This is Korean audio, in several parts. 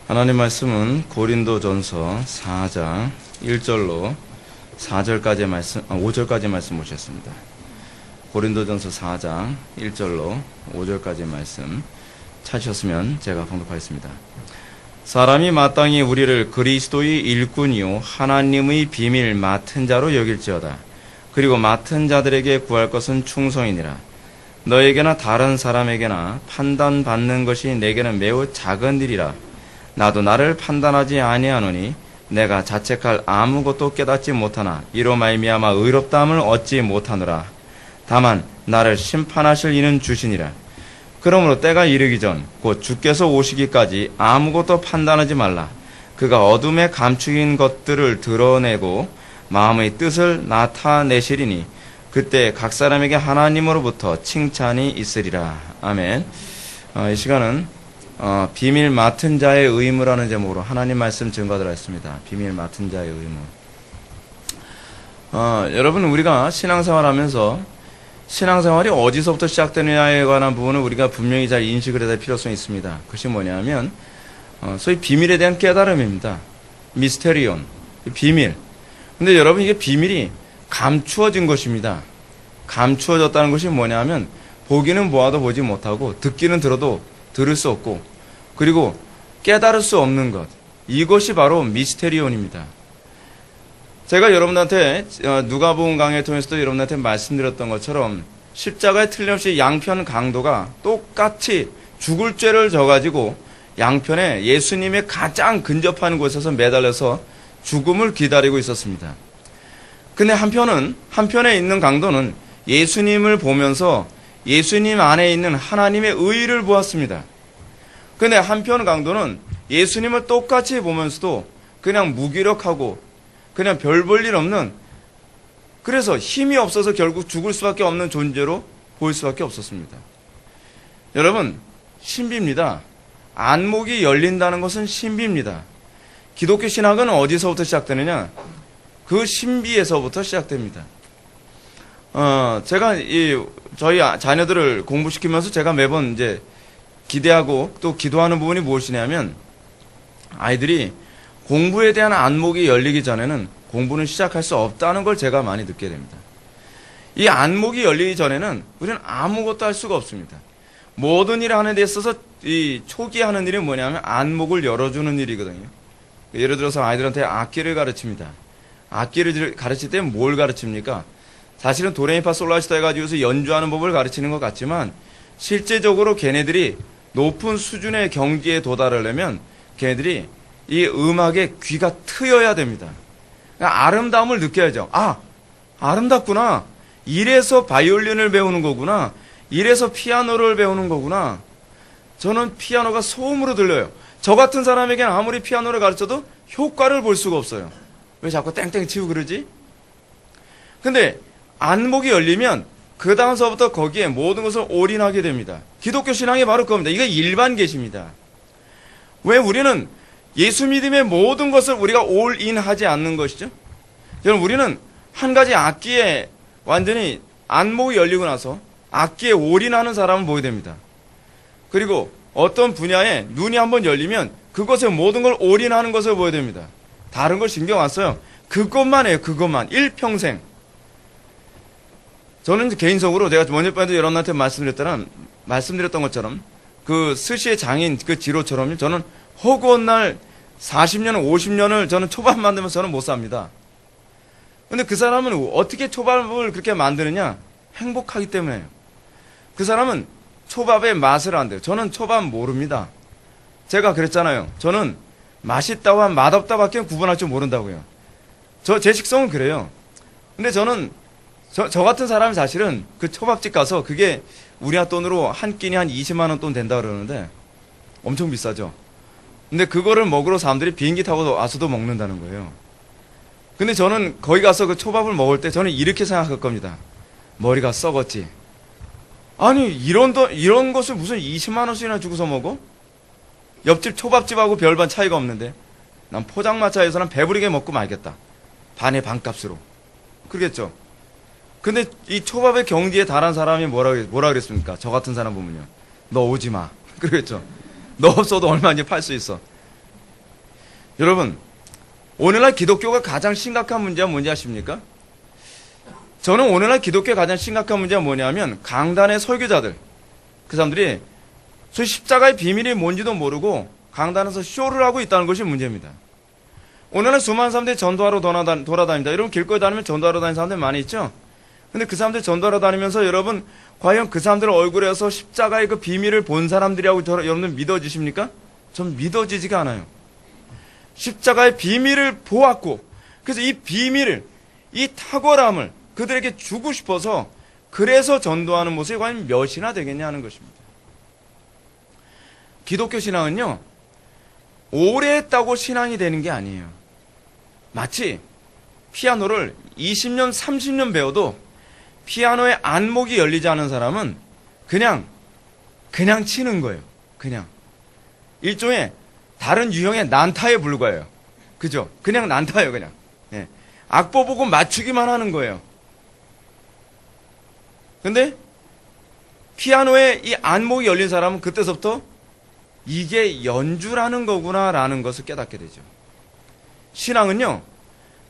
하나님 말씀은 고린도전서 4장 1절로 4절까지의 말씀, 5절까지의 말씀 보셨습니다. 고린도전서 4장 1절로 5절까지의 말씀 찾으셨으면 제가 봉독하겠습니다. 사람이 마땅히 우리를 그리스도의 일꾼이요 하나님의 비밀 맡은 자로 여길지어다. 그리고 맡은 자들에게 구할 것은 충성이니라. 너에게나 다른 사람에게나 판단받는 것이 내게는 매우 작은 일이라. 나도 나를 판단하지 아니하노니 내가 자책할 아무것도 깨닫지 못하나 이로 말미암아 의롭다함을 얻지 못하노라. 다만 나를 심판하실 이는 주시니라. 그러므로 때가 이르기 전 곧 주께서 오시기까지 아무것도 판단하지 말라. 그가 어둠에 감추인 것들을 드러내고 마음의 뜻을 나타내시리니 그때 각 사람에게 하나님으로부터 칭찬이 있으리라. 아멘. 이 시간은 비밀 맡은 자의 의무라는 제목으로 하나님 말씀 증거하도록 하겠습니다. 비밀 맡은 자의 의무. 여러분, 우리가 신앙생활하면서 신앙생활이 어디서부터 시작되느냐에 관한 부분을 우리가 분명히 잘 인식을 해야 될 필요성이 있습니다. 그것이 뭐냐면 소위 비밀에 대한 깨달음입니다. 미스테리온, 비밀. 근데 여러분, 이게 비밀이 감추어진 것입니다. 감추어졌다는 것이 뭐냐면 보기는 보아도 보지 못하고 듣기는 들어도 들을 수 없고 그리고 깨달을 수 없는 것, 이것이 바로 미스테리온입니다. 제가 여러분한테 누가복음 강의를 통해서도 여러분한테 말씀드렸던 것처럼 십자가에 틀림없이 양편 강도가 똑같이 죽을 죄를 져가지고 양편에 예수님의 가장 근접한 곳에서 매달려서 죽음을 기다리고 있었습니다. 근데 한편에 있는 강도는 예수님을 보면서 예수님 안에 있는 하나님의 의의를 보았습니다. 근데 한편 강도는 예수님을 똑같이 보면서도 그냥 무기력하고 그냥 별 볼 일 없는, 그래서 힘이 없어서 결국 죽을 수밖에 없는 존재로 보일 수밖에 없었습니다. 여러분, 신비입니다. 안목이 열린다는 것은 신비입니다. 기독교 신학은 어디서부터 시작되느냐? 그 신비에서부터 시작됩니다. 제가 저희 자녀들을 공부시키면서 제가 매번 이제 기대하고 또 기도하는 부분이 무엇이냐면 아이들이 공부에 대한 안목이 열리기 전에는 공부는 시작할 수 없다는 걸 제가 많이 느끼게 됩니다. 이 안목이 열리기 전에는 우리는 아무것도 할 수가 없습니다. 모든 일을 하는 데 있어서 이 초기에 하는 일이 뭐냐면 안목을 열어주는 일이거든요. 예를 들어서 아이들한테 악기를 가르칩니다. 악기를 가르칠 때 뭘 가르칩니까? 사실은 도레미파솔라시도 해가지고서 연주하는 법을 가르치는 것 같지만 실제적으로 걔네들이 높은 수준의 경지에 도달하려면 걔네들이 이 음악에 귀가 트여야 됩니다. 그러니까 아름다움을 느껴야죠. 아, 아름답구나. 이래서 바이올린을 배우는 거구나. 이래서 피아노를 배우는 거구나. 저는 피아노가 소음으로 들려요. 저 같은 사람에게는 아무리 피아노를 가르쳐도 효과를 볼 수가 없어요. 왜 자꾸 땡땡 치고 그러지? 근데 안목이 열리면 그 다음서부터 거기에 모든 것을 올인하게 됩니다. 기독교 신앙이 바로 그겁니다. 이게 일반 계시입니다. 왜 우리는 예수 믿음의 모든 것을 우리가 올인하지 않는 것이죠? 여러분, 우리는 한 가지 악기에 완전히 안목이 열리고 나서 악기에 올인하는 사람을 보게 됩니다. 그리고 어떤 분야에 눈이 한번 열리면 그것에 모든 걸 올인하는 것을 보게 됩니다. 다른 걸 신경 안 써요. 그것만 해요. 그것만. 일평생. 저는 개인적으로 제가 원예반에도 여러분한테 말씀드렸던 것처럼 그 스시의 장인 그 지로처럼 저는 허구한 날 40년, 50년을 저는 초밥 만들면서 저는 못 삽니다. 근데 그 사람은 어떻게 초밥을 그렇게 만드느냐? 행복하기 때문에요. 그 사람은 초밥의 맛을 안 돼요. 저는 초밥 모릅니다. 제가 그랬잖아요. 저는 맛있다와 맛없다밖에 구분할 줄 모른다고요. 제 식성은 그래요. 근데 저는 저 같은 사람이 사실은 그 초밥집 가서 그게 우리나라 돈으로 한 끼니 한 20만 원 돈 된다 그러는데 엄청 비싸죠. 근데 그거를 먹으러 사람들이 비행기 타고 와서도 먹는다는 거예요. 근데 저는 거기 가서 그 초밥을 먹을 때 저는 이렇게 생각할 겁니다. 머리가 썩었지. 아니, 이런 것을 무슨 20만 원씩이나 주고서 먹어? 옆집 초밥집하고 별반 차이가 없는데. 난 포장마차에서는 배부르게 먹고 말겠다. 반의 반값으로. 그러겠죠. 근데 이 초밥의 경지에 달한 사람이 뭐라 그랬습니까? 저 같은 사람 보면요. 너 오지 마. 그러겠죠. 너 없어도 얼마인지 팔 수 있어. 여러분, 오늘날 기독교가 가장 심각한 문제가 뭔지 아십니까? 저는 오늘날 기독교의 가장 심각한 문제가 뭐냐면 강단의 설교자들, 그 사람들이 소위 십자가의 비밀이 뭔지도 모르고 강단에서 쇼를 하고 있다는 것이 문제입니다. 오늘날 수많은 사람들이 전도하러 돌아다닙니다. 여러분 길거리 다니면 전도하러 다니는 사람들 많이 있죠? 근데 그 사람들 전도하러 다니면서 여러분 과연 그 사람들 얼굴에서 십자가의 그 비밀을 본 사람들이라고 여러분들 믿어지십니까? 전 믿어지지가 않아요. 십자가의 비밀을 보았고, 그래서 이 비밀을, 이 탁월함을 그들에게 주고 싶어서 그래서 전도하는 모습이 과연 몇이나 되겠냐 하는 것입니다. 기독교 신앙은요, 오래 했다고 신앙이 되는 게 아니에요. 마치 피아노를 20년, 30년 배워도 피아노의 안목이 열리지 않은 사람은 그냥 치는 거예요. 그냥. 일종의 다른 유형의 난타에 불과해요. 그죠? 그냥 난타예요, 그냥. 예. 악보 보고 맞추기만 하는 거예요. 근데 피아노에 이 안목이 열린 사람은 그때서부터 이게 연주라는 거구나라는 것을 깨닫게 되죠. 신앙은요,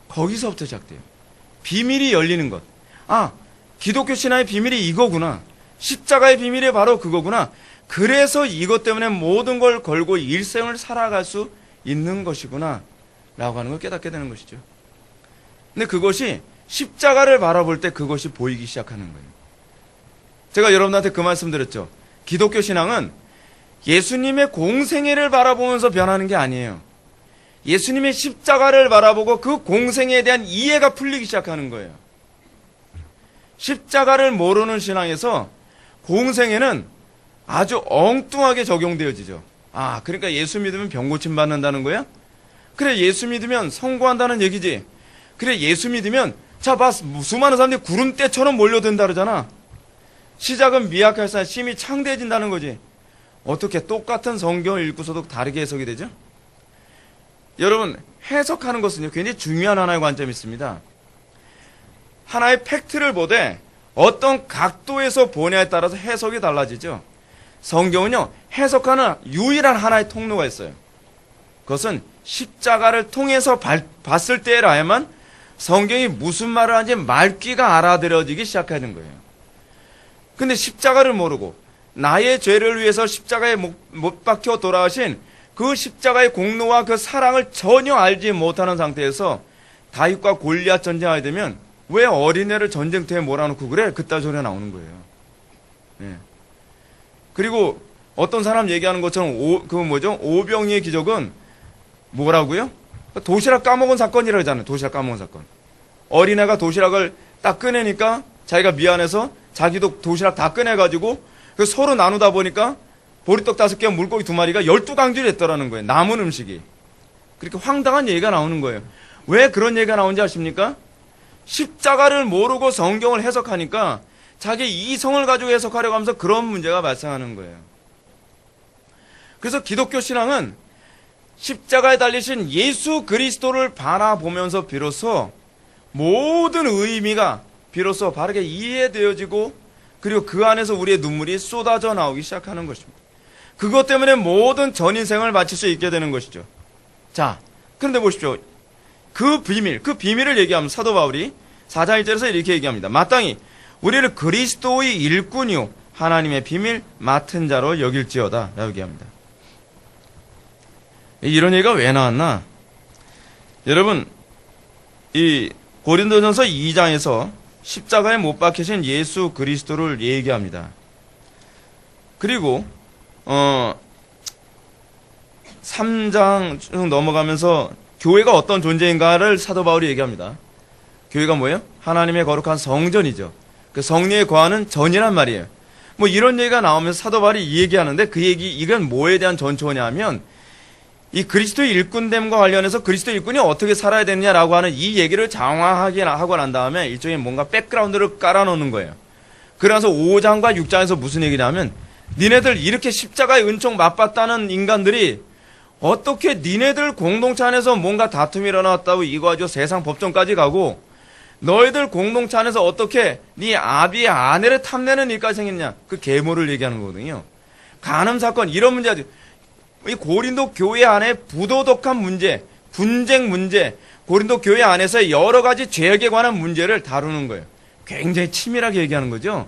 거기서부터 시작돼요. 비밀이 열리는 것. 아, 기독교 신앙의 비밀이 이거구나. 십자가의 비밀이 바로 그거구나. 그래서 이것 때문에 모든 걸 걸고 일생을 살아갈 수 있는 것이구나 라고 하는 걸 깨닫게 되는 것이죠. 근데 그것이 십자가를 바라볼 때 그것이 보이기 시작하는 거예요. 제가 여러분한테 그 말씀 드렸죠. 기독교 신앙은 예수님의 공생애를 바라보면서 변하는 게 아니에요. 예수님의 십자가를 바라보고 그 공생애에 대한 이해가 풀리기 시작하는 거예요. 십자가를 모르는 신앙에서 공생애는 아주 엉뚱하게 적용되어지죠. 아, 그러니까 예수 믿으면 병 고침 받는다는 거야? 그래, 예수 믿으면 성공한다는 얘기지. 그래, 예수 믿으면 자, 봐, 수많은 사람들이 구름대처럼 몰려든다 그러잖아. 시작은 미약할사 심히 창대해진다는 거지. 어떻게 똑같은 성경을 읽고서도 다르게 해석이 되죠? 여러분, 해석하는 것은요, 굉장히 중요한 하나의 관점이 있습니다. 하나의 팩트를 보되 어떤 각도에서 보냐에 따라서 해석이 달라지죠. 성경은요, 해석하는 유일한 하나의 통로가 있어요. 그것은 십자가를 통해서 봤을 때라야만 성경이 무슨 말을 하는지 말귀가 알아들어지기 시작하는 거예요. 근데 십자가를 모르고 나의 죄를 위해서 십자가에 못 박혀 돌아가신 그 십자가의 공로와 그 사랑을 전혀 알지 못하는 상태에서 다윗과 골리앗 전쟁하게 되면 왜 어린애를 전쟁터에 몰아놓고 그래? 그따 소리가 나오는 거예요. 네. 그리고 어떤 사람 얘기하는 것처럼 오병이의 기적은 뭐라고요? 도시락 까먹은 사건이라고 하잖아요. 도시락 까먹은 사건. 어린애가 도시락을 딱 꺼내니까 자기가 미안해서 자기도 도시락 다 꺼내가지고 서로 나누다 보니까 보리떡 5개와 물고기 2마리가 12강질이 됐더라는 거예요. 남은 음식이. 그렇게 황당한 얘기가 나오는 거예요. 왜 그런 얘기가 나오는지 아십니까? 십자가를 모르고 성경을 해석하니까 자기 이성을 가지고 해석하려고 하면서 그런 문제가 발생하는 거예요. 그래서 기독교 신앙은 십자가에 달리신 예수 그리스도를 바라보면서 비로소 모든 의미가 비로소 바르게 이해되어지고 그리고 그 안에서 우리의 눈물이 쏟아져 나오기 시작하는 것입니다. 그것 때문에 모든 전인생을 마칠 수 있게 되는 것이죠. 자, 그런데 보십시오. 그 비밀을 얘기하면 사도 바울이 4장 1절에서 이렇게 얘기합니다. 마땅히 우리를 그리스도의 일꾼이요 하나님의 비밀 맡은 자로 여길지어다 라고 얘기합니다. 이런 얘기가 왜 나왔나? 여러분, 이 고린도전서 2장에서 십자가에 못 박히신 예수 그리스도를 얘기합니다. 그리고 3장 쭉 넘어가면서 교회가 어떤 존재인가를 사도 바울이 얘기합니다. 교회가 뭐예요? 하나님의 거룩한 성전이죠. 그 성령에 거하는 전이란 말이에요. 뭐 이런 얘기가 나오면서 사도 바울이 이 얘기하는데 그 얘기, 이건 뭐에 대한 전초냐면 이 그리스도의 일꾼됨과 관련해서 그리스도의 일꾼이 어떻게 살아야 되느냐라고 하는 이 얘기를 장황하게 하고 난 다음에 일종의 뭔가 백그라운드를 깔아놓는 거예요. 그래서 5장과 6장에서 무슨 얘기냐면 니네들 이렇게 십자가의 은총 맛봤다는 인간들이 어떻게 니네들 공동체 안에서 뭔가 다툼이 일어났다고 이거 가지고 세상 법정까지 가고 너희들 공동체 안에서 어떻게 네 아비의 아내를 탐내는 일까지 생겼냐. 그 계모를 얘기하는 거거든요. 간음 사건 이런 문제가 이 고린도 교회 안에 부도덕한 문제, 분쟁 문제, 고린도 교회 안에서 여러 가지 죄악에 관한 문제를 다루는 거예요. 굉장히 치밀하게 얘기하는 거죠.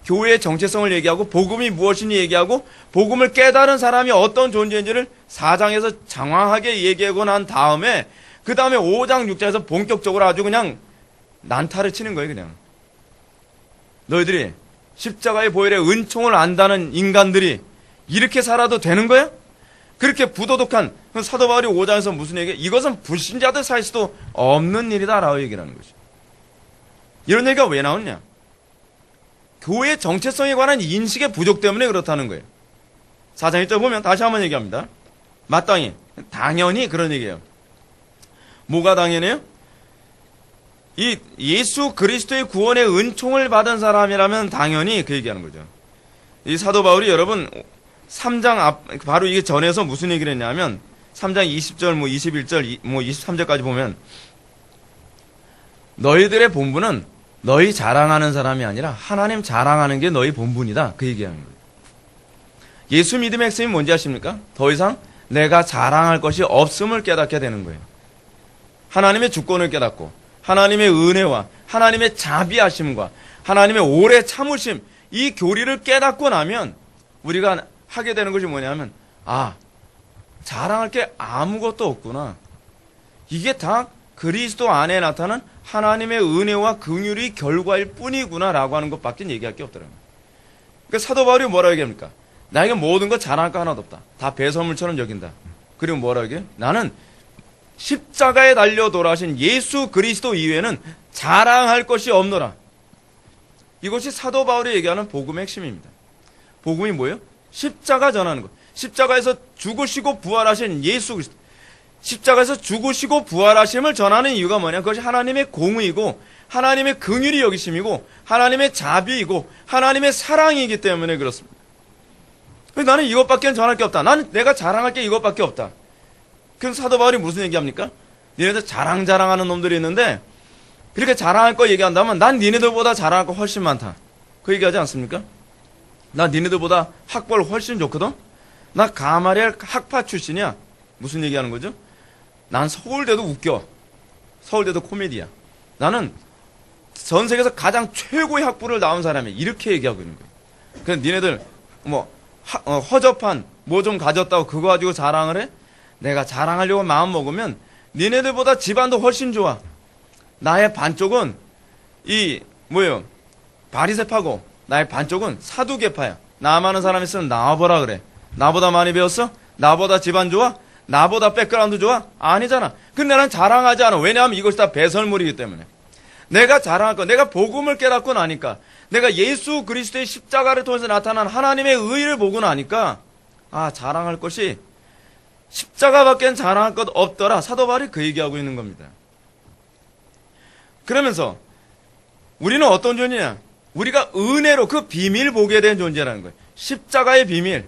교회의 정체성을 얘기하고 복음이 무엇인지 얘기하고 복음을 깨달은 사람이 어떤 존재인지를 4장에서 장황하게 얘기하고 난 다음에 그 다음에 5장, 6장에서 본격적으로 아주 그냥 난타를 치는 거예요. 그냥 너희들이 십자가의 보혈의 은총을 안다는 인간들이 이렇게 살아도 되는 거야? 그렇게 부도덕한 사도 바울이 5장에서 무슨 얘기해? 이것은 불신자들 사이에서도 없는 일이다라고 얘기를 하는 거죠. 이런 얘기가 왜 나오냐? 교회의 정체성에 관한 인식의 부족 때문에 그렇다는 거예요. 4장 1절 보면 다시 한번 얘기합니다. 마땅히, 당연히 그런 얘기예요. 뭐가 당연해요? 이 예수 그리스도의 구원의 은총을 받은 사람이라면 당연히 그 얘기하는 거죠. 이 사도 바울이 여러분 3장 앞 바로 이게 전에서 무슨 얘기를 했냐면 3장 20절 뭐 21절 뭐 23절까지 보면 너희들의 본분은 너희 자랑하는 사람이 아니라 하나님 자랑하는 게 너희 본분이다. 그 얘기하는 거예요. 예수 믿음의 핵심이 뭔지 아십니까? 더 이상 내가 자랑할 것이 없음을 깨닫게 되는 거예요. 하나님의 주권을 깨닫고 하나님의 은혜와 하나님의 자비하심과 하나님의 오래 참으심 이 교리를 깨닫고 나면 우리가 하게 되는 것이 뭐냐면 자랑할 게 아무것도 없구나. 이게 다 그리스도 안에 나타난 하나님의 은혜와 긍휼의 결과일 뿐이구나 라고 하는 것밖에 얘기할 게 없더라고요. 그러니까 사도 바울이 뭐라고 얘기합니까? 나에게 모든 거 자랑할 거 하나도 없다. 다 배설물처럼 여긴다. 그리고 뭐라고 얘기해요? 나는 십자가에 달려 돌아가신 예수 그리스도 이외에는 자랑할 것이 없노라. 이것이 사도 바울이 얘기하는 복음의 핵심입니다. 복음이 뭐예요? 십자가 전하는 것. 십자가에서 죽으시고 부활하신 예수 그리스도. 십자가에서 죽으시고 부활하심을 전하는 이유가 뭐냐? 그것이 하나님의 공의이고 하나님의 긍휼이 여기심이고 하나님의 자비이고 하나님의 사랑이기 때문에 그렇습니다. 나는 이것밖에 전할 게 없다. 나는 내가 자랑할 게 이것밖에 없다. 그럼 사도 바울이 무슨 얘기합니까? 니네들 자랑하는 놈들이 있는데 그렇게 자랑할 거 얘기한다면 난 니네들보다 자랑할 거 훨씬 많다. 그 얘기하지 않습니까? 나 니네들보다 학벌 훨씬 좋거든? 나 가마리엘 학파 출신이야. 무슨 얘기하는 거죠? 난 서울대도 웃겨. 서울대도 코미디야. 나는 전 세계에서 가장 최고의 학부를 나온 사람이야. 이렇게 얘기하고 있는 거예요. 그래서 니네들 허접한 뭐 좀 가졌다고 그거 가지고 자랑을 해? 내가 자랑하려고 마음 먹으면 니네들보다 집안도 훨씬 좋아. 나의 반쪽은 바리새파고 나의 반쪽은 사두개파야. 나 많은 사람 있으면 나와보라 그래. 나보다 많이 배웠어? 나보다 집안 좋아? 나보다 백그라운드 좋아? 아니잖아. 근데 나는 자랑하지 않아. 왜냐하면 이것이 다 배설물이기 때문에. 내가 자랑할 거, 내가 복음을 깨닫고 나니까, 내가 예수 그리스도의 십자가를 통해서 나타난 하나님의 의를 보고 나니까 자랑할 것이 십자가밖에 자랑할 것 없더라. 사도 바울이 그 얘기하고 있는 겁니다. 그러면서 우리는 어떤 존재냐? 우리가 은혜로 그 비밀 보게 된 존재라는 거예요. 십자가의 비밀.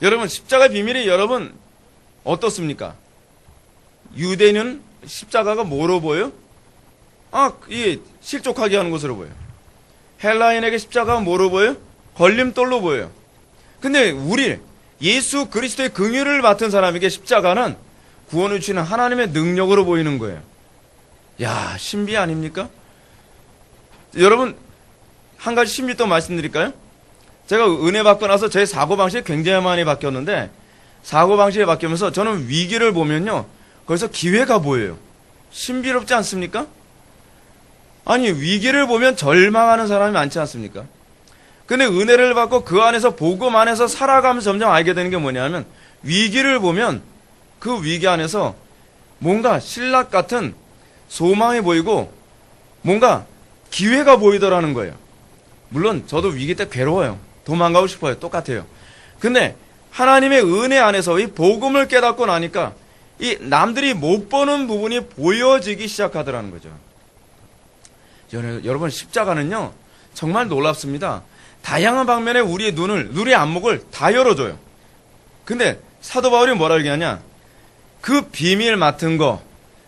여러분 십자가의 비밀이 여러분 어떻습니까? 유대인은 십자가가 뭐로 보여요? 이 실족하게 하는 것으로 보여요. 헬라인에게 십자가가 뭐로 보여요? 걸림돌로 보여요. 근데 예수 그리스도의 긍휼을 맡은 사람에게 십자가는 구원을 주시는 하나님의 능력으로 보이는 거예요. 야, 신비 아닙니까? 여러분 한 가지 신비 또 말씀드릴까요? 제가 은혜 받고 나서 제 사고방식이 굉장히 많이 바뀌었는데 사고방식이 바뀌면서 저는 위기를 보면요 거기서 기회가 보여요. 신비롭지 않습니까? 아니 위기를 보면 절망하는 사람이 많지 않습니까? 근데 은혜를 받고 그 안에서 복음 안에서 살아가면서 점점 알게 되는 게 뭐냐면 위기를 보면 그 위기 안에서 뭔가 신락 같은 소망이 보이고 뭔가 기회가 보이더라는 거예요. 물론 저도 위기 때 괴로워요. 도망가고 싶어요. 똑같아요. 근데 하나님의 은혜 안에서 이 복음을 깨닫고 나니까 이 남들이 못 보는 부분이 보여지기 시작하더라는 거죠. 여러분 십자가는요 정말 놀랍습니다. 다양한 방면에 우리의 안목을 다 열어줘요. 근데 사도 바울이 뭐라고 얘기하냐? 그 비밀 맡은 거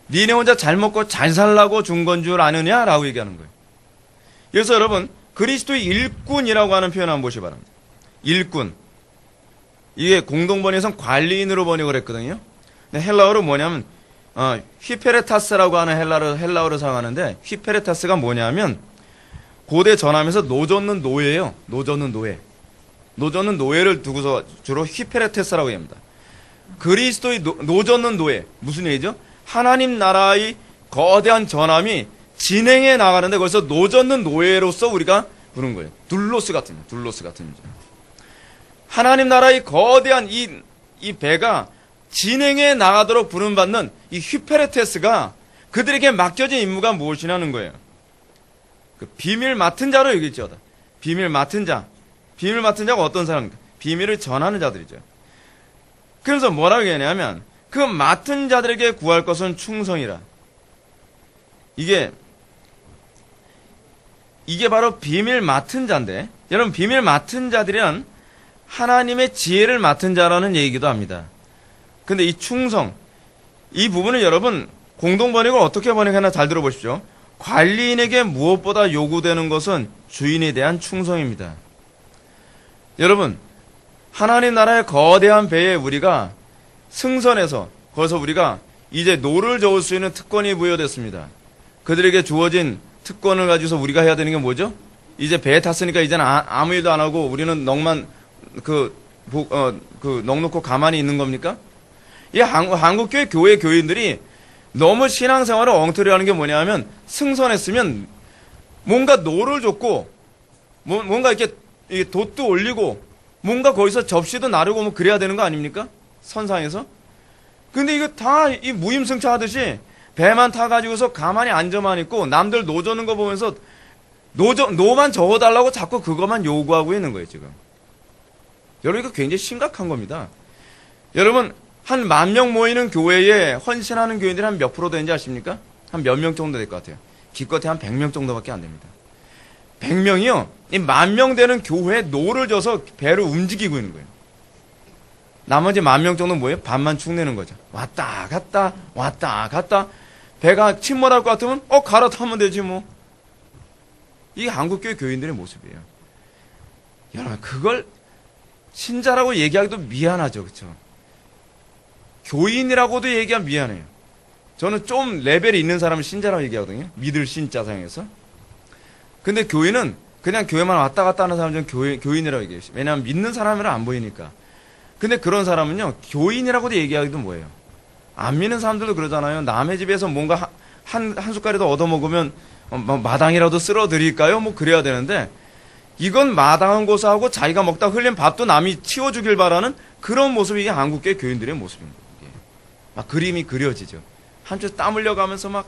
니네 혼자 잘 먹고 잘 살라고 준 건 줄 아느냐라고 얘기하는 거예요. 그래서 여러분 그리스도의 일꾼이라고 하는 표현 한번 보시기 바랍니다. 일꾼. 이게 공동번역에선 관리인으로 번역을 했거든요. 근데 헬라어로 뭐냐면 휘페레타스라고 하는 헬라어를 사용하는데, 휘페레타스가 뭐냐면 고대 전함에서 노젓는 노예예요. 노젓는 노예. 노젓는 노예를 두고서 주로 휘페레테스라고 합니다. 그리스도의 노젓는 노예. 무슨 얘기죠? 하나님 나라의 거대한 전함이 진행해 나가는데 거기서 노젓는 노예로서 우리가 부른 거예요. 둘로스 같은 문제. 하나님 나라의 거대한 이 배가 진행해 나가도록 부름받는 이 휘페레테스가 그들에게 맡겨진 임무가 무엇이냐는 거예요. 그 비밀 맡은 자로 얘기했죠. 비밀 맡은 자. 비밀 맡은 자가 어떤 사람입니까? 비밀을 전하는 자들이죠. 그래서 뭐라고 얘기하냐면 그 맡은 자들에게 구할 것은 충성이라. 이게 바로 비밀 맡은 자인데, 여러분 비밀 맡은 자들이란 하나님의 지혜를 맡은 자라는 얘기기도 합니다. 근데 이 충성, 이 부분을 여러분 공동번역을 어떻게 번역하나 잘 들어보십시오. 관리인에게 무엇보다 요구되는 것은 주인에 대한 충성입니다. 여러분, 하나님 나라의 거대한 배에 우리가 승선해서 거기서 우리가 이제 노를 저을 수 있는 특권이 부여됐습니다. 그들에게 주어진 특권을 가지고서 우리가 해야 되는 게 뭐죠? 이제 배에 탔으니까 이제는 아무 일도 안 하고 우리는 넋만 넋 놓고 가만히 있는 겁니까? 이 한국교회 교회 교인들이 너무 신앙생활을 엉터리 하는 게 뭐냐 하면 승선했으면 뭔가 노를 줬고 뭔가 이렇게 돛도 올리고 뭔가 거기서 접시도 나르고 뭐 그래야 되는 거 아닙니까? 선상에서. 근데 이거 다 이 무임승차 하듯이 배만 타가지고서 가만히 앉아만 있고 남들 노 저는 거 보면서 노만 저어달라고 자꾸 그것만 요구하고 있는 거예요, 지금. 여러분, 이거 굉장히 심각한 겁니다. 여러분, 한 10,000명 모이는 교회에 헌신하는 교인들이 한 몇 프로 되는지 아십니까? 한 몇 명 정도 될 것 같아요. 기껏해 한 100명 정도밖에 안 됩니다. 100명이요, 이 10,000명 되는 교회에 노를 져서 배를 움직이고 있는 거예요. 나머지 10,000명 정도는 뭐예요? 반만 축내는 거죠. 왔다 갔다 왔다 갔다. 배가 침몰할 것 같으면 갈아타면 되지 뭐. 이게 한국교회 교인들의 모습이에요. 여러분, 그걸 신자라고 얘기하기도 미안하죠, 그렇죠? 교인이라고도 얘기하면 미안해요. 저는 좀 레벨이 있는 사람을 신자라고 얘기하거든요. 믿을 신자 사용해서. 근데 교인은 그냥 교회만 왔다 갔다 하는 사람은 교인이라고 얘기해요. 왜냐하면 믿는 사람이라 안 보이니까. 근데 그런 사람은요, 교인이라고도 얘기하기도 뭐예요. 안 믿는 사람들도 그러잖아요. 남의 집에서 뭔가 한 숟갈이라도 얻어먹으면 마당이라도 쓸어드릴까요? 뭐 그래야 되는데, 이건 마당은 고사하고 자기가 먹다 흘린 밥도 남이 치워주길 바라는 그런 모습이 이게 한국교회 교인들의 모습입니다. 막 그림이 그려지죠. 한쪽 땀 흘려가면서 막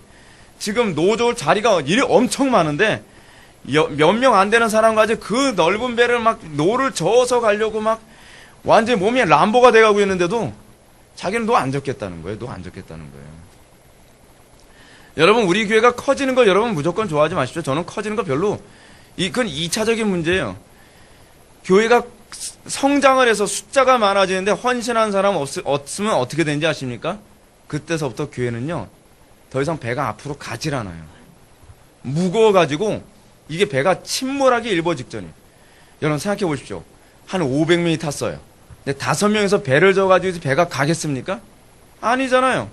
지금 노조울 자리가 일이 엄청 많은데 몇 명 안 되는 사람 가지고 그 넓은 배를 막 노를 저어서 가려고 막 완전히 몸이 람보가 돼가고 있는데도 자기는 노 안 젓겠다는 거예요. 노 안 젓겠다는 거예요. 여러분, 우리 교회가 커지는 걸 여러분 무조건 좋아하지 마십시오. 저는 커지는 거 별로, 그건 2차적인 문제예요. 교회가 성장을 해서 숫자가 많아지는데 헌신한 사람 없으면 어떻게 되는지 아십니까? 그때서부터 교회는요, 더 이상 배가 앞으로 가질 않아요. 무거워가지고 이게 배가 침몰하기 일보 직전이에요. 여러분 생각해 보십시오. 한 500명이 탔어요. 근데 5명에서 배를 져가지고 배가 가겠습니까? 아니잖아요.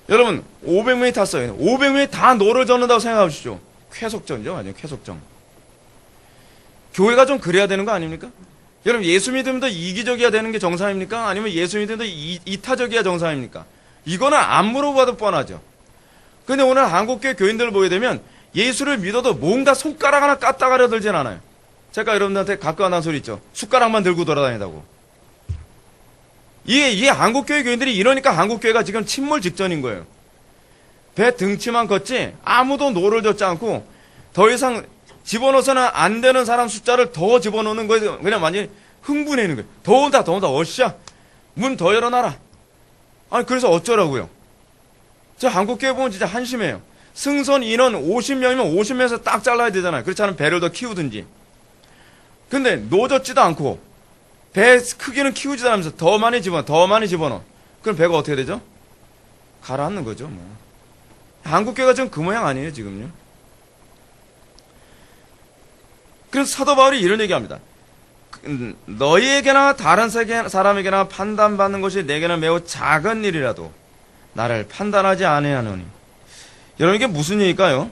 여러분 500명이 탔어요. 500명이 다 노를 젓는다고 생각해 보십시오. 쾌속전이죠. 완전 쾌속전. 교회가 좀 그래야 되는 거 아닙니까? 여러분, 예수 믿으면 더 이기적이어야 되는 게 정상입니까? 아니면 예수 믿으면 더 이타적이어야 정상입니까? 이거는 안 물어봐도 뻔하죠. 근데 오늘 한국교회 교인들을 보게 되면 예수를 믿어도 뭔가 손가락 하나 까딱 가려 들진 않아요. 제가 여러분들한테 가끔 하는 소리 있죠. 숟가락만 들고 돌아다니다고. 이게 한국교회 교인들이 이러니까 한국교회가 지금 침몰 직전인 거예요. 배 등치만 걷지 아무도 노를 젓지 않고 더 이상 집어넣어서는 안 되는 사람 숫자를 더 집어넣는 거예요. 그냥 완전히 흥분해있는 거예요. 더 온다, 어씨야. 문 더 열어놔라. 아니, 그래서 어쩌라고요? 저 한국교회 보면 진짜 한심해요. 승선 인원 50명이면 50명에서 딱 잘라야 되잖아요. 그렇지 않으면 배를 더 키우든지. 근데 노젓지도 않고 배 크기는 키우지도 않으면서 더 많이 집어넣어. 그럼 배가 어떻게 되죠? 가라앉는 거죠, 뭐. 한국교회가 지금 그 모양 아니에요, 지금요. 그래서 사도 바울이 이런 얘기합니다. 너희에게나 다른 사람에게나 판단받는 것이 내게는 매우 작은 일이라도 나를 판단하지 아니하노니. 여러분 이게 무슨 얘기일까요?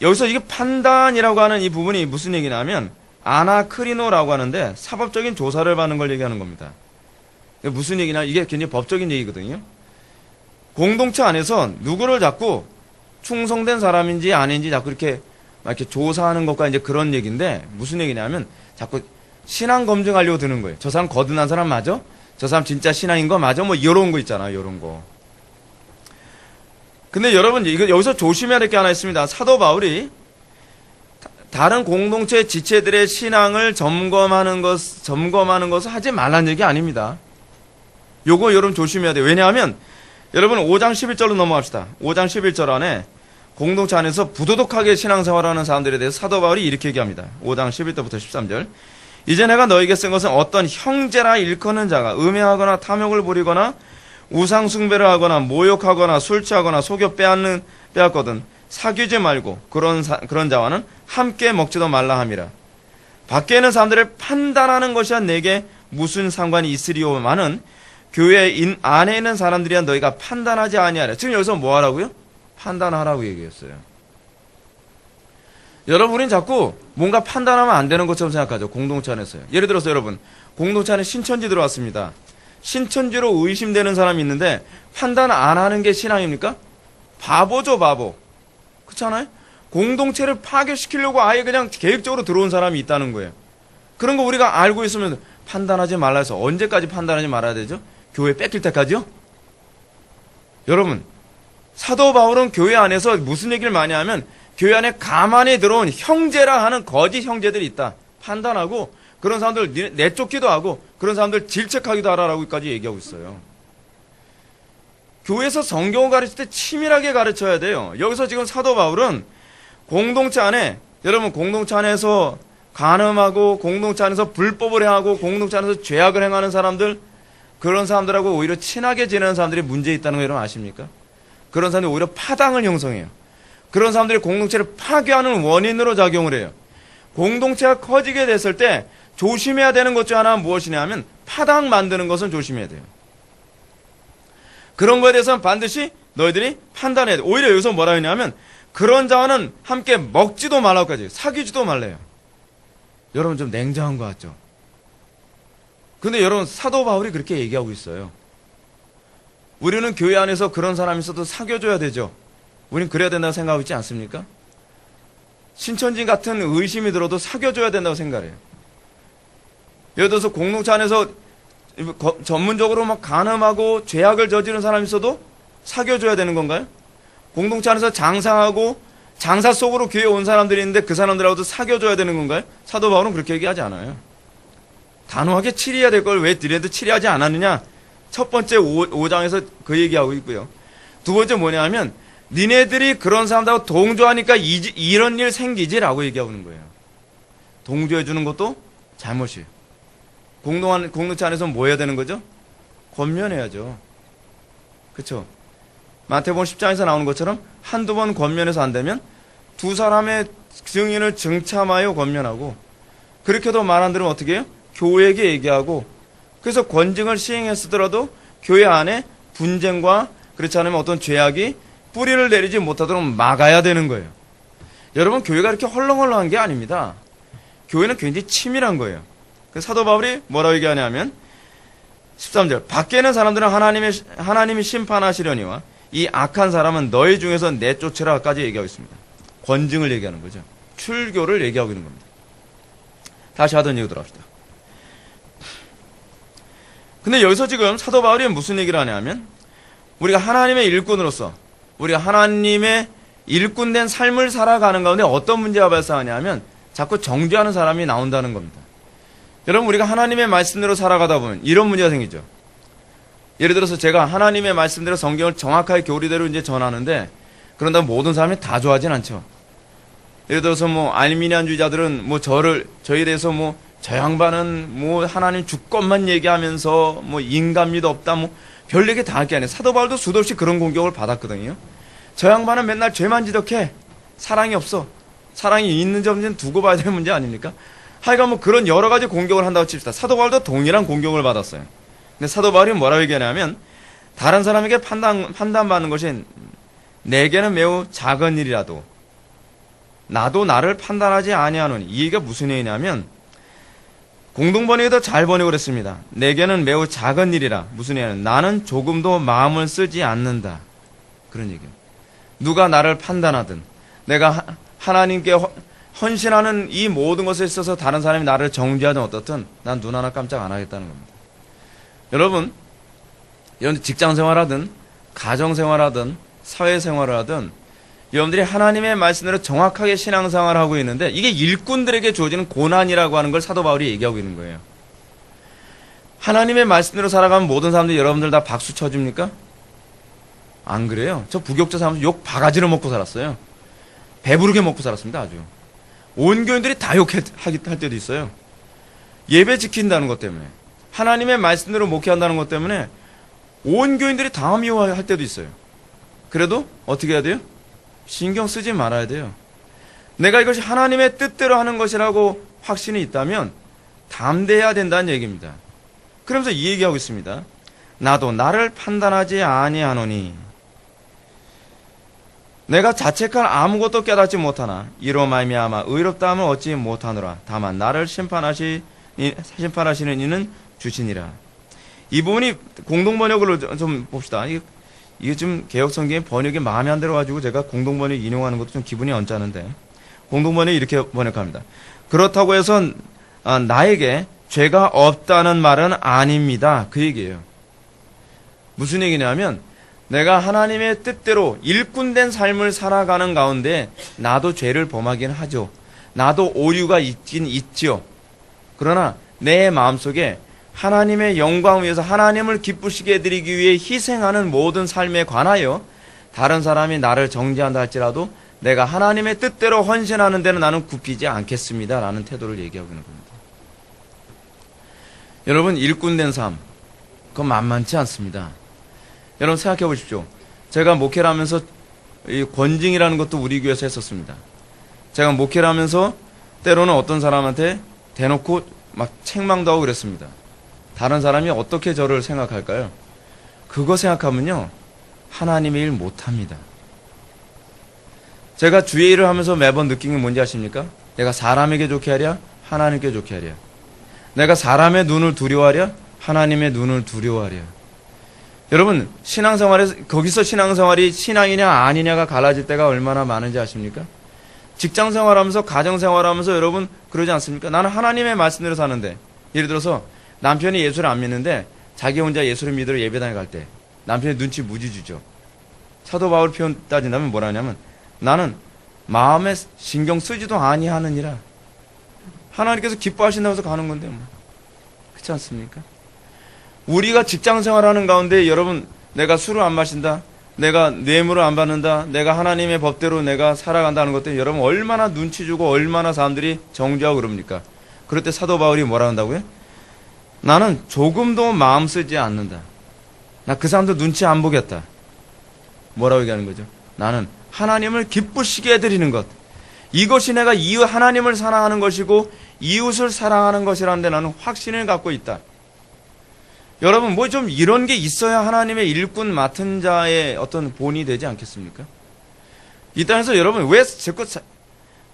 여기서 이게 판단이라고 하는 이 부분이 무슨 얘기냐면 아나크리노라고 하는데 사법적인 조사를 받는 걸 얘기하는 겁니다. 무슨 얘기냐, 이게 굉장히 법적인 얘기거든요. 공동체 안에서 누구를 자꾸 충성된 사람인지 아닌지 자꾸 이렇게 조사하는 것과 이제 그런 얘기인데, 무슨 얘기냐면 자꾸 신앙 검증하려고 드는 거예요. 저 사람 거듭난 사람 맞아? 저 사람 진짜 신앙인 거 맞아? 뭐 이런 거 있잖아요, 이런 거. 근데 여러분 이거 여기서 조심해야 될 게 하나 있습니다. 사도 바울이 다른 공동체 지체들의 신앙을 점검하는 것을 하지 말라는 얘기 아닙니다. 요거 여러분 조심해야 돼요. 왜냐하면 여러분 5장 11절로 넘어갑시다. 5장 11절 안에 공동체 안에서 부도덕하게 신앙생활하는 사람들에 대해서 사도 바울이 이렇게 얘기합니다. 5장 11절부터 13절. 이제 내가 너에게 쓴 것은 어떤 형제라 일컫는 자가 음해하거나 탐욕을 부리거나 우상 숭배를 하거나 모욕하거나 술 취하거나 속여 빼앗거든 사귀지 말고 그런 자와는 함께 먹지도 말라 함이라. 밖에 있는 사람들을 판단하는 것이야 내게 무슨 상관이 있으리오마는 교회 안에 있는 사람들이야 너희가 판단하지 아니하라. 지금 여기서 뭐 하라고요? 판단하라고 얘기했어요. 여러분, 우린 자꾸 뭔가 판단하면 안 되는 것처럼 생각하죠. 공동체 안에서요. 예를 들어서 여러분, 공동체 안에 신천지 들어왔습니다. 신천지로 의심되는 사람이 있는데 판단 안 하는 게 신앙입니까? 바보죠, 바보. 그렇잖아요? 공동체를 파괴시키려고 아예 그냥 계획적으로 들어온 사람이 있다는 거예요. 그런 거 우리가 알고 있으면 판단하지 말라 해서 언제까지 판단하지 말아야 되죠? 교회 뺏길 때까지요? 여러분, 사도 바울은 교회 안에서 무슨 얘기를 많이 하면 교회 안에 가만히 들어온 형제라 하는 거짓 형제들이 있다. 판단하고 그런 사람들 내쫓기도 하고 그런 사람들 질책하기도 하라고까지 얘기하고 있어요. 교회에서 성경을 가르칠 때 치밀하게 가르쳐야 돼요. 여기서 지금 사도 바울은 공동체 안에, 여러분 공동체 안에서 간음하고 공동체 안에서 불법을 행하고 공동체 안에서 죄악을 행하는 사람들, 그런 사람들하고 오히려 친하게 지내는 사람들이 문제 있다는 거 여러분 아십니까? 그런 사람들이 오히려 파당을 형성해요. 그런 사람들이 공동체를 파괴하는 원인으로 작용을 해요. 공동체가 커지게 됐을 때 조심해야 되는 것 중 하나는 무엇이냐 하면 파당 만드는 것은 조심해야 돼요. 그런 거에 대해서는 반드시 너희들이 판단해야 돼. 오히려 여기서 뭐라 했냐면 그런 자와는 함께 먹지도 말라고까지, 사귀지도 말래요. 여러분 좀 냉정한 것 같죠? 근데 여러분 사도 바울이 그렇게 얘기하고 있어요. 우리는 교회 안에서 그런 사람이 있어도 사귀어줘야 되죠. 우린 그래야 된다고 생각하고 있지 않습니까? 신천지 같은 의심이 들어도 사귀어줘야 된다고 생각해요. 예를 들어서 공동체 안에서 전문적으로 막 간음하고 죄악을 저지른 사람이 있어도 사귀어줘야 되는 건가요? 공동체 안에서 장사하고 장사 속으로 교회에 온 사람들이 있는데 그 사람들하고도 사귀어줘야 되는 건가요? 사도 바울은 그렇게 얘기하지 않아요. 단호하게 치리해야 될 걸 왜 니네도 치리하지 않았느냐? 첫 번째 5장에서 그 얘기하고 있고요. 두 번째 뭐냐 하면 니네들이 그런 사람들하고 동조하니까 이런 일 생기지라고 얘기하고 있는 거예요. 동조해 주는 것도 잘못이에요. 공동체 안에서 뭐 해야 되는 거죠? 권면해야죠. 그렇죠? 마태복음 10장에서 나오는 것처럼 한두 번 권면해서 안 되면 두 사람의 증인을 증참하여 권면하고, 그렇게도 말 안 들으면 어떻게 해요? 교회에게 얘기하고, 그래서 권징을 시행했으더라도 교회 안에 분쟁과 그렇지 않으면 어떤 죄악이 뿌리를 내리지 못하도록 막아야 되는 거예요. 여러분, 교회가 이렇게 헐렁헐렁한 게 아닙니다. 교회는 굉장히 치밀한 거예요. 그래서 사도 바울이 뭐라고 얘기하냐면 13절, 밖에 있는 사람들은 하나님이 심판하시려니와 이 악한 사람은 너희 중에서 내쫓으라까지 얘기하고 있습니다. 권징을 얘기하는 거죠. 출교를 얘기하고 있는 겁니다. 다시 하던 얘기 들어갑시다. 근데 여기서 지금 사도 바울이 무슨 얘기를 하냐면 우리가 하나님의 일꾼으로서 우리가 하나님의 일꾼된 삶을 살아가는 가운데 어떤 문제가 발생하냐면 자꾸 정죄하는 사람이 나온다는 겁니다. 여러분, 우리가 하나님의 말씀대로 살아가다 보면 이런 문제가 생기죠. 예를 들어서 제가 하나님의 말씀대로 성경을 정확하게 교리대로 이제 전하는데 그런다고 모든 사람이 다 좋아하진 않죠. 예를 들어서 뭐 알미니안주의자들은 뭐 저에 대해서 뭐 저 양반은 뭐 하나님 주권만 얘기하면서 뭐 인간미도 없다 뭐 별 얘기 다 할 게 아니에요. 사도 바울도 수도 없이 그런 공격을 받았거든요. 저 양반은 맨날 죄만 지적해. 사랑이 없어. 사랑이 있는지 없는지는 두고 봐야 되는 문제 아닙니까? 하여간 뭐 그런 여러 가지 공격을 한다고 칩시다. 사도 바울도 동일한 공격을 받았어요. 근데 사도 바울이 뭐라고 얘기하냐면, 다른 사람에게 판단받는 것이 내게는 매우 작은 일이라도 나도 나를 판단하지 아니하노니. 이 얘기가 무슨 얘기냐면, 공동번역에도 잘 번역을 했습니다. 내게는 매우 작은 일이라. 무슨 얘기냐면, 나는 조금도 마음을 쓰지 않는다. 그런 얘기예요. 누가 나를 판단하든 내가 하나님께 헌신하는 이 모든 것에 있어서 다른 사람이 나를 정죄하든 어떻든 난 눈 하나 깜짝 안 하겠다는 겁니다. 여러분 직장생활하든 가정생활하든 사회생활을 하든 여러분들이 하나님의 말씀대로 정확하게 신앙생활을 하고 있는데, 이게 일꾼들에게 주어지는 고난이라고 하는 걸 사도 바울이 얘기하고 있는 거예요. 하나님의 말씀대로 살아가면 모든 사람들이 여러분들 다 박수 쳐줍니까? 안 그래요. 저 부격자 사면서 욕 바가지로 먹고 살았어요. 배부르게 먹고 살았습니다. 아주 온 교인들이 다 욕할 때도 있어요. 예배 지킨다는 것 때문에, 하나님의 말씀대로 목회한다는 것 때문에 온 교인들이 다 미워할 때도 있어요. 그래도 어떻게 해야 돼요? 신경 쓰지 말아야 돼요. 내가 이것이 하나님의 뜻대로 하는 것이라고 확신이 있다면 담대해야 된다는 얘기입니다. 그러면서 이 얘기하고 있습니다. 나도 나를 판단하지 아니하노니 내가 자책할 아무것도 깨닫지 못하나 이로 말미암아 의롭다 함을 얻지 못하노라. 다만 나를 심판하시는 이는 주시니라. 이 부분이 공동번역으로 좀 봅시다. 이게 좀 개혁성경의 번역이 마음에 안 들어가지고 제가 공동번역 인용하는 것도 좀 기분이 언짢은데, 공동번역이 이렇게 번역합니다. 그렇다고 해서 나에게 죄가 없다는 말은 아닙니다. 그 얘기예요. 무슨 얘기냐면, 내가 하나님의 뜻대로 일꾼된 삶을 살아가는 가운데 나도 죄를 범하긴 하죠. 나도 오류가 있긴 있죠. 그러나 내 마음속에 하나님의 영광을 위해서 하나님을 기쁘시게 해드리기 위해 희생하는 모든 삶에 관하여 다른 사람이 나를 정죄한다 할지라도 내가 하나님의 뜻대로 헌신하는 데는 나는 굽히지 않겠습니다 라는 태도를 얘기하고 있는 겁니다. 여러분, 일꾼된 삶, 그건 만만치 않습니다. 여러분 생각해 보십시오. 제가 목회를 하면서 이 권징이라는 것도 우리 교회에서 했었습니다. 제가 목회를 하면서 때로는 어떤 사람한테 대놓고 막 책망도 하고 그랬습니다. 다른 사람이 어떻게 저를 생각할까요? 그거 생각하면요, 하나님의 일 못합니다. 제가 주의 일을 하면서 매번 느낀 게 뭔지 아십니까? 내가 사람에게 좋게 하랴, 하나님께 좋게 하랴. 내가 사람의 눈을 두려워하랴, 하나님의 눈을 두려워하랴. 여러분, 신앙생활에서, 거기서 신앙생활이 신앙이냐 아니냐가 갈라질 때가 얼마나 많은지 아십니까? 직장생활하면서, 가정생활하면서 여러분 그러지 않습니까? 나는 하나님의 말씀대로 사는데, 예를 들어서 남편이 예수를 안 믿는데 자기 혼자 예수를 믿으러 예배당에 갈 때 남편이 눈치 무지 주죠. 사도 바울 표현 따진다면 뭐라 하냐면, 나는 마음에 신경 쓰지도 아니하느니라. 하나님께서 기뻐하신다고 해서 가는 건데 뭐. 그렇지 않습니까? 우리가 직장생활하는 가운데 여러분, 내가 술을 안 마신다, 내가 뇌물을 안 받는다, 내가 하나님의 법대로 내가 살아간다는 것들 여러분 얼마나 눈치 주고 얼마나 사람들이 정죄하고 그럽니까? 그럴 때 사도 바울이 뭐라 한다고요? 나는 조금도 마음 쓰지 않는다. 나 그 사람들 눈치 안 보겠다. 뭐라고 얘기하는 거죠? 나는 하나님을 기쁘시게 해드리는 것, 이것이 내가 하나님을 사랑하는 것이고 이웃을 사랑하는 것이라는데 나는 확신을 갖고 있다. 여러분, 뭐 좀 이런 게 있어야 하나님의 일꾼 맡은 자의 어떤 본이 되지 않겠습니까? 이 땅에서 여러분, 왜 자꾸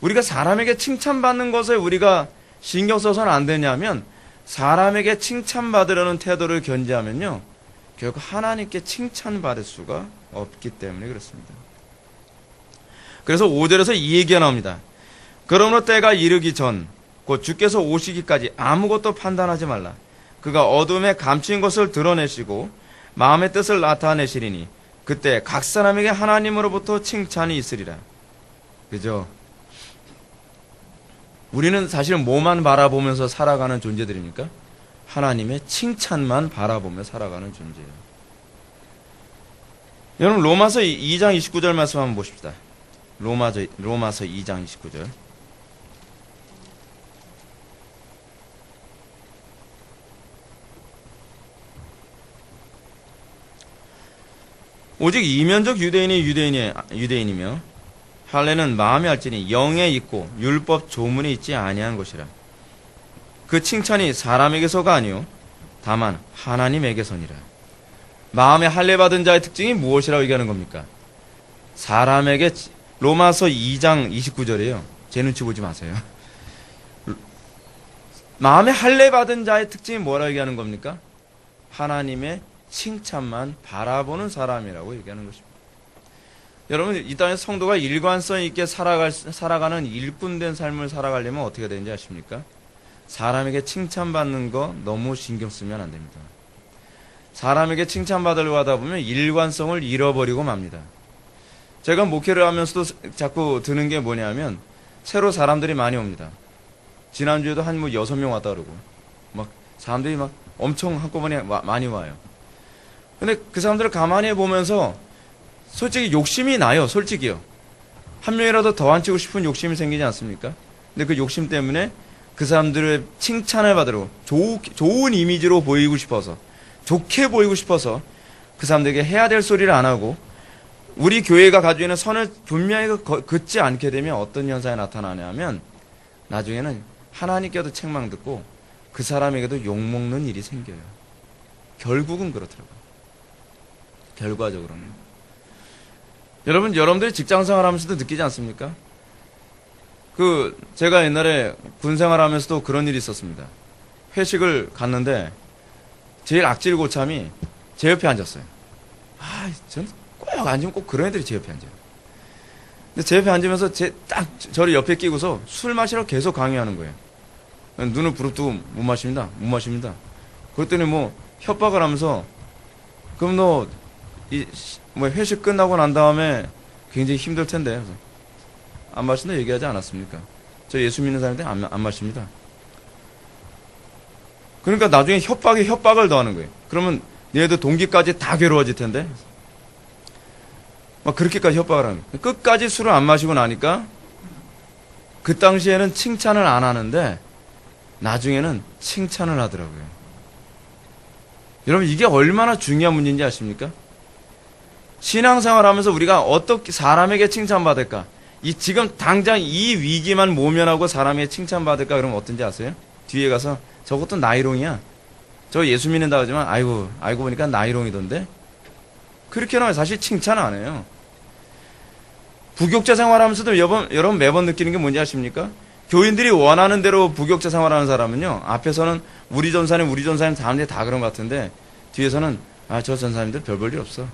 우리가 사람에게 칭찬받는 것에 우리가 신경 써서는 안 되냐면, 사람에게 칭찬받으려는 태도를 견지하면요, 결국 하나님께 칭찬받을 수가 없기 때문에 그렇습니다. 그래서 5절에서 이 얘기가 나옵니다. 그러므로 때가 이르기 전, 곧 주께서 오시기까지 아무것도 판단하지 말라. 그가 어둠에 감추인 것을 드러내시고 마음의 뜻을 나타내시리니 그때 각 사람에게 하나님으로부터 칭찬이 있으리라. 그죠? 우리는 사실 뭐만 바라보면서 살아가는 존재들입니까? 하나님의 칭찬만 바라보며 살아가는 존재예요. 여러분, 로마서 2장 29절 말씀 한번 보십시다. 로마서 2장 29절. 오직 이면적 유대인이 유대인이며 할례는 마음에 할지니 영에 있고 율법 조문에 있지 아니한 것이라. 그 칭찬이 사람에게서가 아니요 다만 하나님에게서니라. 마음에 할례 받은 자의 특징이 무엇이라고 얘기하는 겁니까? 사람에게 로마서 2장 29절이에요. 제 눈치 보지 마세요. 마음에 할례 받은 자의 특징이 뭐라고 얘기하는 겁니까? 하나님의 칭찬만 바라보는 사람이라고 얘기하는 것입니다. 여러분, 이 땅에서 성도가 일관성 있게 살아가는 일꾼된 삶을 살아가려면 어떻게 되는지 아십니까? 사람에게 칭찬받는 거 너무 신경 쓰면 안 됩니다. 사람에게 칭찬받으려고 하다 보면 일관성을 잃어버리고 맙니다. 제가 목회를 하면서도 자꾸 드는 게 뭐냐면 새로 사람들이 많이 옵니다. 지난주에도 한 6명 왔다 그러고 막 사람들이 막 엄청 한꺼번에 많이 와요. 근데 그 사람들을 가만히 보면서 솔직히 욕심이 나요. 솔직히요. 한 명이라도 더 앉히고 싶은 욕심이 생기지 않습니까? 근데 그 욕심 때문에 그 사람들의 칭찬을 받으러 좋은 이미지로 보이고 싶어서 좋게 보이고 싶어서 그 사람들에게 해야 될 소리를 안 하고 우리 교회가 가지고 있는 선을 분명히 긋지 않게 되면 어떤 현상이 나타나냐면 나중에는 하나님께도 책망 듣고 그 사람에게도 욕먹는 일이 생겨요. 결국은 그렇더라고요. 결과적으로는. 여러분들이 직장생활 하면서도 느끼지 않습니까? 제가 옛날에 군생활 하면서도 그런 일이 있었습니다. 회식을 갔는데 제일 악질 고참이 제 옆에 앉았어요. 저는 꼭 앉으면 꼭 그런 애들이 제 옆에 앉아요. 근데 제 옆에 앉으면서 저를 옆에 끼고서 술 마시라고 계속 강요하는 거예요. 눈을 부릅뜨고 못 마십니다. 못 마십니다. 그랬더니 협박을 하면서 그럼 너 회식 끝나고 난 다음에 굉장히 힘들 텐데 그래서 안 마신다 얘기하지 않았습니까? 저 예수 믿는 사람인데 안 마십니다. 그러니까 나중에 협박에 협박을 더하는 거예요. 그러면 얘네들 동기까지 다 괴로워질 텐데 막 그렇게까지 협박을 하는 거예요. 끝까지 술을 안 마시고 나니까 그 당시에는 칭찬을 안 하는데 나중에는 칭찬을 하더라고요. 여러분, 이게 얼마나 중요한 문제인지 아십니까? 신앙생활 하면서 우리가 어떻게 사람에게 칭찬받을까? 지금 당장 이 위기만 모면하고 사람에게 칭찬받을까? 그러면 어떤지 아세요? 뒤에 가서 저것도 나이롱이야. 저 예수 믿는다고 하지만 알고 보니까 나이롱이던데? 그렇게 나와요. 사실 칭찬 안 해요. 부교육자 생활하면서도 여러분 매번 느끼는 게 뭔지 아십니까? 교인들이 원하는 대로 부교육자 생활하는 사람은요, 앞에서는 우리 전사님 사람들이 다 그런 것 같은데 뒤에서는 저 전사님들 별 볼 일 없어.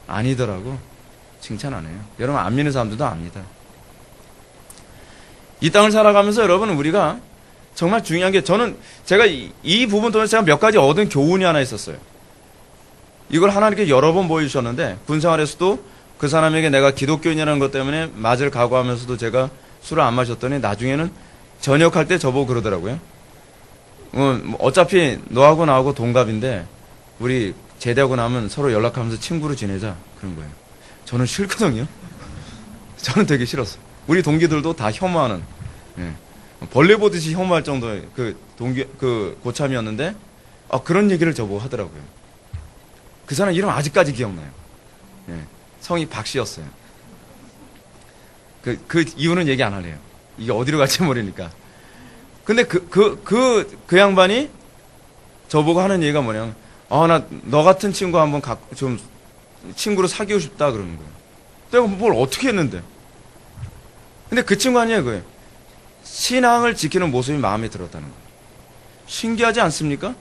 아니더라고. 칭찬 안 해요. 여러분 안 믿는 사람들도 압니다. 이 땅을 살아가면서 여러분 우리가 정말 중요한 게 제가 이 부분 통해서 제가 몇 가지 얻은 교훈이 하나 있었어요. 이걸 하나님께 여러 번 보여주셨는데 군생활에서도 그 사람에게 내가 기독교인이라는 것 때문에 맞을 각오하면서도 제가 술을 안 마셨더니 나중에는 전역할 때 저보고 그러더라고요. 어차피 너하고 나하고 동갑인데 우리 제대하고 나면 서로 연락하면서 친구로 지내자 그런 거예요. 저는 싫거든요. 저는 되게 싫었어요. 우리 동기들도 다 혐오하는 벌레 보듯이 혐오할 정도의 그 고참이었는데 그런 얘기를 저보고 하더라고요. 그 사람 이름 아직까지 기억나요. 성이 박씨였어요. 그 이유는 얘기 안 하래요. 이게 어디로 갈지 모르니까. 근데 그 양반이 저보고 하는 얘기가 뭐냐면, 너 같은 친구 한번 좀 친구로 사귀고 싶다 그러는 거예요. 내가 뭘 어떻게 했는데. 근데 그 친구 아니에요, 그거예요. 신앙을 지키는 모습이 마음에 들었다는 거예요. 신기하지 않습니까?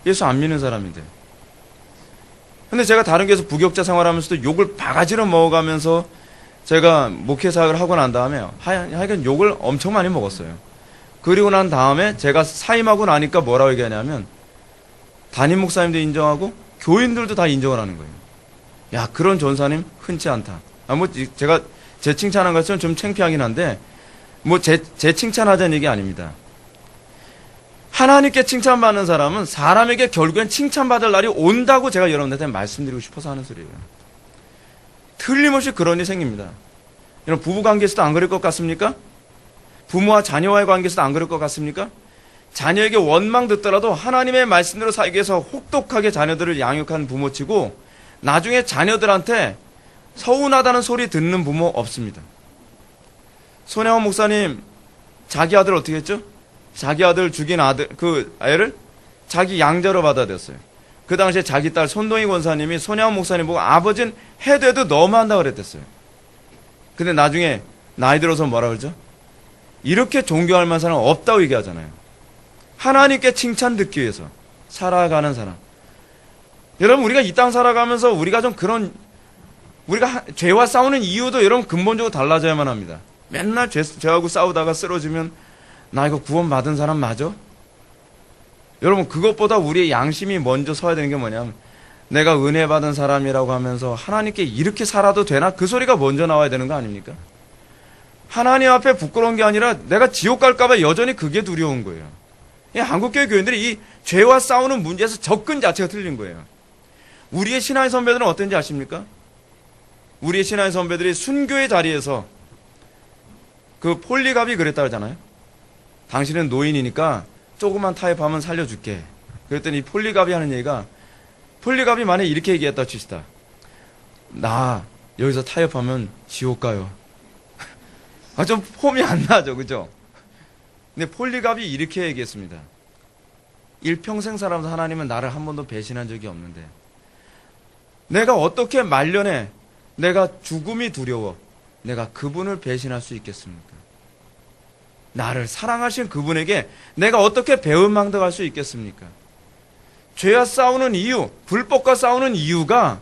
예수 안 믿는 사람인데. 근데 제가 다른 교회에서 부교육자 생활하면서도 욕을 바가지로 먹어가면서 제가 목회 사역을 하고 난 다음에 하여간 욕을 엄청 많이 먹었어요. 그리고 난 다음에 제가 사임하고 나니까 뭐라고 얘기하냐면 담임 목사님도 인정하고 교인들도 다 인정을 하는 거예요. 야, 그런 전사님 흔치 않다. 제가 제 칭찬한 것은 좀 창피하긴 한데 제 칭찬하자는 얘기 아닙니다. 하나님께 칭찬받는 사람은 사람에게 결국엔 칭찬받을 날이 온다고 제가 여러분들한테 말씀드리고 싶어서 하는 소리예요. 틀림없이 그런 일이 생깁니다. 여러분 부부관계에서도 안 그럴 것 같습니까? 부모와 자녀와의 관계에서도 안 그럴 것 같습니까? 자녀에게 원망 듣더라도 하나님의 말씀대로 살기 위해서 혹독하게 자녀들을 양육한 부모치고 나중에 자녀들한테 서운하다는 소리 듣는 부모 없습니다. 손혜원 목사님 자기 아들 어떻게 했죠? 자기 아들 죽인 아들 그 애를 자기 양자로 받아들였어요. 그 당시에 자기 딸 손동희 권사님이 손혜원 목사님 보고 아버지는 해도 해도 너무한다 그랬댔어요. 근데 나중에 나이 들어서 뭐라 그러죠? 이렇게 존경할 만한 사람은 없다고 얘기하잖아요. 하나님께 칭찬 듣기 위해서 살아가는 사람. 여러분, 우리가 이 땅 살아가면서 우리가 좀 그런, 우리가 죄와 싸우는 이유도 여러분 근본적으로 달라져야만 합니다. 맨날 죄하고 싸우다가 쓰러지면 나 이거 구원받은 사람 맞아? 여러분, 그것보다 우리의 양심이 먼저 서야 되는 게 뭐냐면, 내가 은혜 받은 사람이라고 하면서 하나님께 이렇게 살아도 되나? 그 소리가 먼저 나와야 되는 거 아닙니까? 하나님 앞에 부끄러운 게 아니라 내가 지옥 갈까봐 여전히 그게 두려운 거예요. 한국교회 교인들이 이 죄와 싸우는 문제에서 접근 자체가 틀린 거예요. 우리의 신앙의 선배들은 어떤지 아십니까? 우리의 신앙의 선배들이 순교의 자리에서 그 폴리갑이 그랬다 그러잖아요. 당신은 노인이니까 조금만 타협하면 살려줄게. 그랬더니 이 폴리갑이 하는 얘기가, 폴리갑이 만약에 이렇게 얘기했다 칩시다. 나 여기서 타협하면 지옥 가요. 좀 폼이 안 나죠, 그죠? 근데 폴리갑이 이렇게 얘기했습니다. 일평생 살아서 하나님은 나를 한 번도 배신한 적이 없는데 내가 어떻게 말년에 내가 죽음이 두려워 내가 그분을 배신할 수 있겠습니까? 나를 사랑하신 그분에게 내가 어떻게 배은망덕할 수 있겠습니까? 죄와 싸우는 이유, 불법과 싸우는 이유가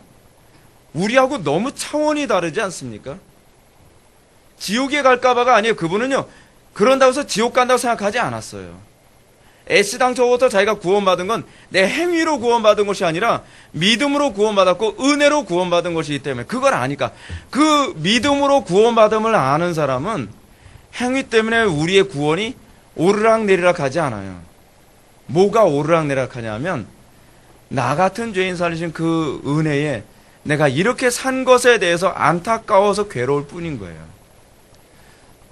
우리하고 너무 차원이 다르지 않습니까? 지옥에 갈까봐가 아니에요. 그분은요, 그런다고 해서 지옥 간다고 생각하지 않았어요. 애시당초부터 자기가 구원받은 건 내 행위로 구원받은 것이 아니라 믿음으로 구원받았고 은혜로 구원받은 것이기 때문에 그걸 아니까. 그 믿음으로 구원받음을 아는 사람은 행위 때문에 우리의 구원이 오르락내리락 하지 않아요. 뭐가 오르락내리락 하냐면 나 같은 죄인 살리신 그 은혜에 내가 이렇게 산 것에 대해서 안타까워서 괴로울 뿐인 거예요.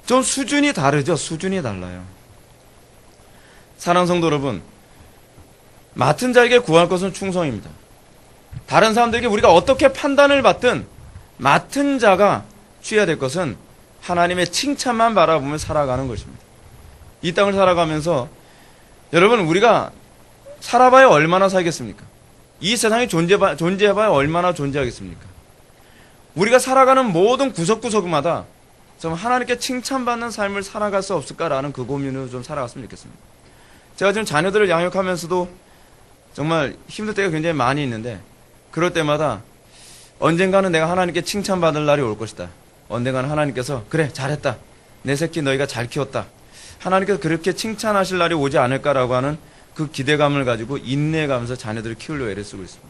좀 수준이 다르죠. 수준이 달라요. 사랑하는 성도 여러분, 맡은 자에게 구할 것은 충성입니다. 다른 사람들에게 우리가 어떻게 판단을 받든 맡은 자가 취해야 될 것은 하나님의 칭찬만 바라보며 살아가는 것입니다. 이 땅을 살아가면서 여러분, 우리가 살아봐야 얼마나 살겠습니까? 이 세상에 존재해봐야 얼마나 존재하겠습니까? 우리가 살아가는 모든 구석구석마다 좀 하나님께 칭찬받는 삶을 살아갈 수 없을까라는 그 고민으로 좀 살아갔으면 좋겠습니다. 제가 지금 자녀들을 양육하면서도 정말 힘들 때가 굉장히 많이 있는데 그럴 때마다 언젠가는 내가 하나님께 칭찬받을 날이 올 것이다. 언젠가는 하나님께서 그래 잘했다. 내 새끼 너희가 잘 키웠다. 하나님께서 그렇게 칭찬하실 날이 오지 않을까라고 하는 그 기대감을 가지고 인내해가면서 자녀들을 키우려고 애를 쓰고 있습니다.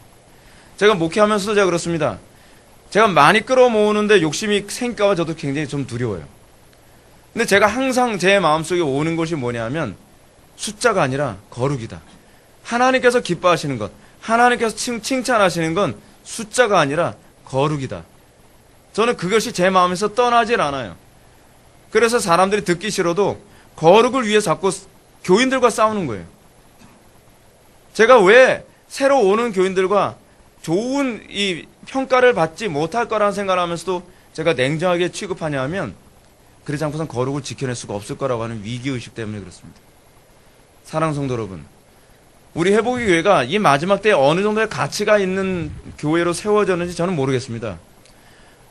제가 목회하면서도 제가 그렇습니다. 제가 많이 끌어모으는데 욕심이 생길까 봐 저도 굉장히 좀 두려워요. 근데 제가 항상 제 마음속에 오는 것이 뭐냐면 숫자가 아니라 거룩이다. 하나님께서 기뻐하시는 것, 하나님께서 칭찬하시는 건 숫자가 아니라 거룩이다. 저는 그것이 제 마음에서 떠나질 않아요. 그래서 사람들이 듣기 싫어도 거룩을 위해 자꾸 교인들과 싸우는 거예요. 제가 왜 새로 오는 교인들과 좋은 이 평가를 받지 못할 거라는 생각을 하면서도 제가 냉정하게 취급하냐 하면 그러지 않고선 거룩을 지켜낼 수가 없을 거라고 하는 위기의식 때문에 그렇습니다. 사랑하는 성도 여러분, 우리 회복의 교회가 이 마지막 때에 어느 정도의 가치가 있는 교회로 세워졌는지 저는 모르겠습니다.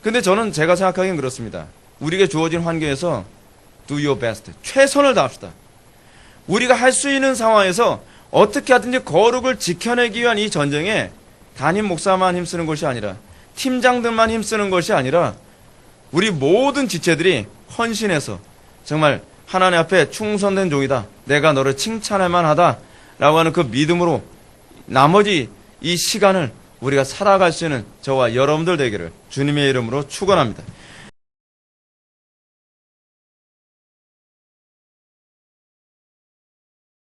근데 저는 제가 생각하기엔 그렇습니다. 우리에게 주어진 환경에서 do your best, 최선을 다합시다. 우리가 할 수 있는 상황에서 어떻게 하든지 거룩을 지켜내기 위한 이 전쟁에 담임 목사만 힘쓰는 것이 아니라 팀장들만 힘쓰는 것이 아니라 우리 모든 지체들이 헌신해서 정말 하나님 앞에 충성된 종이다. 내가 너를 칭찬할 만하다. 라고 하는 그 믿음으로 나머지 이 시간을 우리가 살아갈 수 있는 저와 여러분들 되기를 주님의 이름으로 축원합니다.